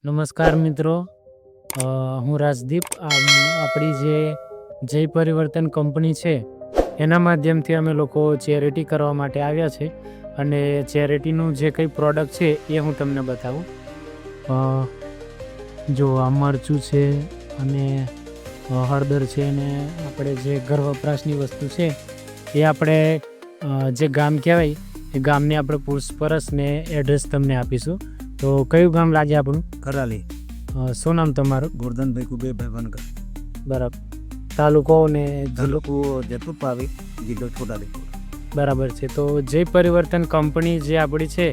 નમસ્કાર મિત્રો, હું રાજદીપ. આપણી જે જય પરિવર્તન કંપની છે એના માધ્યમથી અમે લોકો ચેરિટી કરવા માટે આવ્યા છે અને ચેરિટીનું જે કંઈ પ્રોડક્ટ છે એ હું તમને બતાવું. જો આ મરચું છે અને હળદર છે ને આપણે જે ઘર વપરાશની વસ્તુ છે એ આપણે જે ગામ કહેવાય એ ગામની આપણે પૂછપરછ ને એડ્રેસ તમને આપીશું. તો કયું ગામ લાગે આપણું? કરાલી. શું નામ તમારું? ગોરધનભાઈ કુબેરભાઈ વનકર. બરાબર. તાલુકો ને જિલ્લો? તાલુકો જેતપુર પાવી, જિલ્લો છોટાઉદેપુર. બરાબર છે. તો જય પરિવર્તન કંપની જે આપણી છે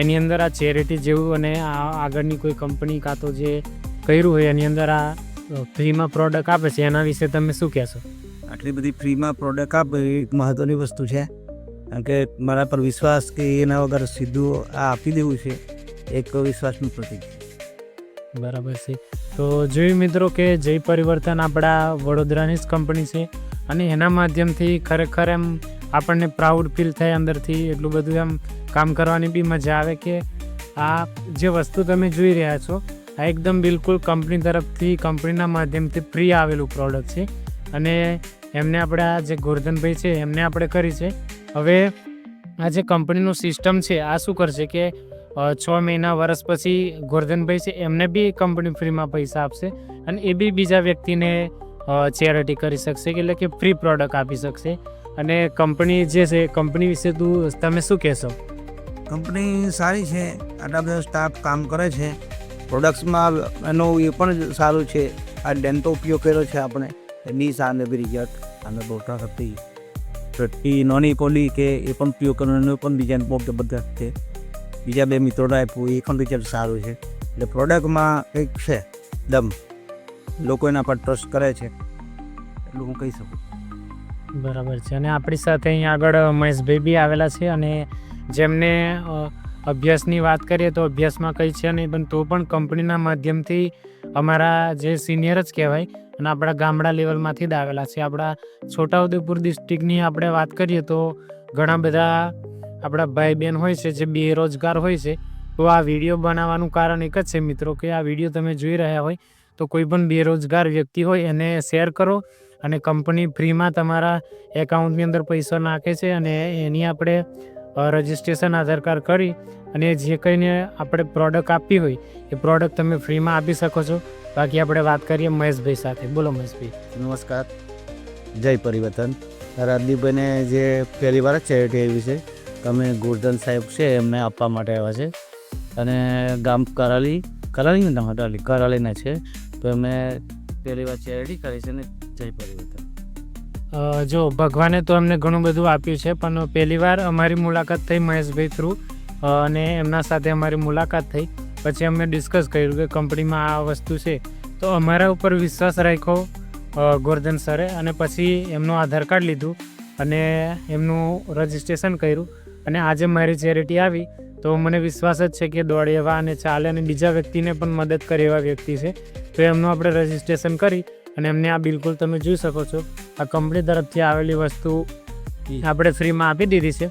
એની અંદર આ ચેરિટી જેવું અને આ આગળની કોઈ કંપની કાં તો જે કર્યું હોય એની અંદર આ ફ્રીમાં પ્રોડક્ટ આપે છે, એના વિશે તમે શું કહેશો? આટલી બધી ફ્રીમાં પ્રોડક્ટ આપે એ એક મહત્ત્વની વસ્તુ છે, કારણ કે મારા પર વિશ્વાસ કે એના વગર સીધું આ આપી દેવું છે એક વિશ્વાસનું પ્રતીક છે. બરાબર છે. તો જોયું મિત્રો કે જય પરિવર્તન આપણા વડોદરાની જ કંપની છે અને એના માધ્યમથી ખરેખર એમ આપણને પ્રાઉડ ફીલ થાય અંદરથી. એટલું બધું એમ કામ કરવાની બી મજા આવે કે આ જે વસ્તુ તમે જોઈ રહ્યા છો આ એકદમ બિલકુલ કંપની તરફથી કંપનીના માધ્યમથી ફ્રી આવેલું પ્રોડક્ટ છે અને એમને આપણે આ જે ગોરધનભાઈ છે એમને આપણે કરી છે. હવે આ જે કંપનીનું સિસ્ટમ છે આ શું કરશે કે 6 મહિના વર્ષ પછી ગોરધનભાઈ છે એમને બી કંપની ફ્રીમાં પૈસા આપશે અને એ બી બીજા વ્યક્તિને ચેરિટી કરી શકશે, એટલે કે ફ્રી પ્રોડક્ટ આપી શકશે. અને કંપની જે છે કંપની વિશે તમે શું કહેશો? કંપની સારી છે, આટલા બધા સ્ટાફ કામ કરે છે. પ્રોડક્ટ્સમાં એનું એ પણ સારું છે, આ ડેન્ટો ઉપયોગ કર્યો છે આપણે એની સામે રિઝલ્ટ અને બોટા કરતી પ્રતિ નોની પોલી કે એ પણ ઉપયોગ કરવાનો પણ બીજાને બહુ જબરદસ્ત છે. બીજા 2 મિત્રોને આપ્યું એ પણ રિઝલ્ટ સારું છે. એટલે પ્રોડક્ટમાં કંઈક છે દમ, લોકો એના પર ટ્રસ્ટ કરે છે એટલું હું કહી શકું. બરાબર છે. અને આપણી સાથે અહીંયા આગળ મહેશભાઈ બી આવેલા છે અને જેમને અભ્યાસની વાત કરીએ તો અભ્યાસમાં કંઈ છે નહીં, પણ તો પણ કંપનીના માધ્યમથી અમારા જે સિનિયર જ કહેવાય અને આપણા ગામડા લેવલમાંથી જ આવેલા છે. આપણા છોટાઉદેપુર ડિસ્ટ્રિક્ટની આપણે વાત કરીએ તો ઘણા બધા આપણા ભાઈ બહેન હોય છે જે બેરોજગાર હોય છે. તો આ વિડીયો બનાવવાનું કારણ એક જ છે મિત્રો કે આ વિડીયો તમે જોઈ રહ્યા હોય તો કોઈ પણ બેરોજગાર વ્યક્તિ હોય એને શેર કરો અને કંપની ફ્રીમાં તમારા એકાઉન્ટની અંદર પૈસા નાખે છે અને એની આપણે રજિસ્ટ્રેશન આધાર કાર્ડ કરી અને જે કંઈને આપણે પ્રોડક્ટ આપવી હોય એ પ્રોડક્ટ તમે ફ્રીમાં આપી શકો છો. બાકી આપણે વાત કરીએ મહેશભાઈ સાથે. બોલો મહેશભાઈ. નમસ્કાર. જય પરિવર્તન. રાજદીપભાઈને જે પહેલી વાર જ ચેરિટી આવી છે તમે ગોરધન સાહેબ છે એમને આપવા માટે આવ્યા છે અને ગામ કરાલીના છે. તો એમને પહેલી વાર ચેરિટી કરી છે ને જય પરિવર્તન. જો ભગવાને તો અમને ઘણું બધું આપ્યું છે, પણ પહેલી વાર અમારી મુલાકાત થઈ મહેશભાઈ થ્રુ અને એમના સાથે અમારી મુલાકાત થઈ. પછી અમે ડિસ્કસ કર્યું કે કંપનીમાં આ વસ્તુ છે, તો અમારા ઉપર વિશ્વાસ રાખ્યો ગોરધન સરે અને પછી એમનું આધાર કાર્ડ લીધું અને એમનું રજિસ્ટ્રેશન કર્યું અને આજે મારી ચેરિટી આવી તો મને વિશ્વાસ જ છે કે દોડે એવા અને ચાલે અને બીજા વ્યક્તિને પણ મદદ કરે એવા વ્યક્તિ છે. તો એમનું આપણે રજિસ્ટ્રેશન કરી અને એમને આ બિલકુલ તમે જોઈ શકો છો આ કંપની તરફથી આવેલી વસ્તુ આપણે ફ્રીમાં આપી દીધી છે.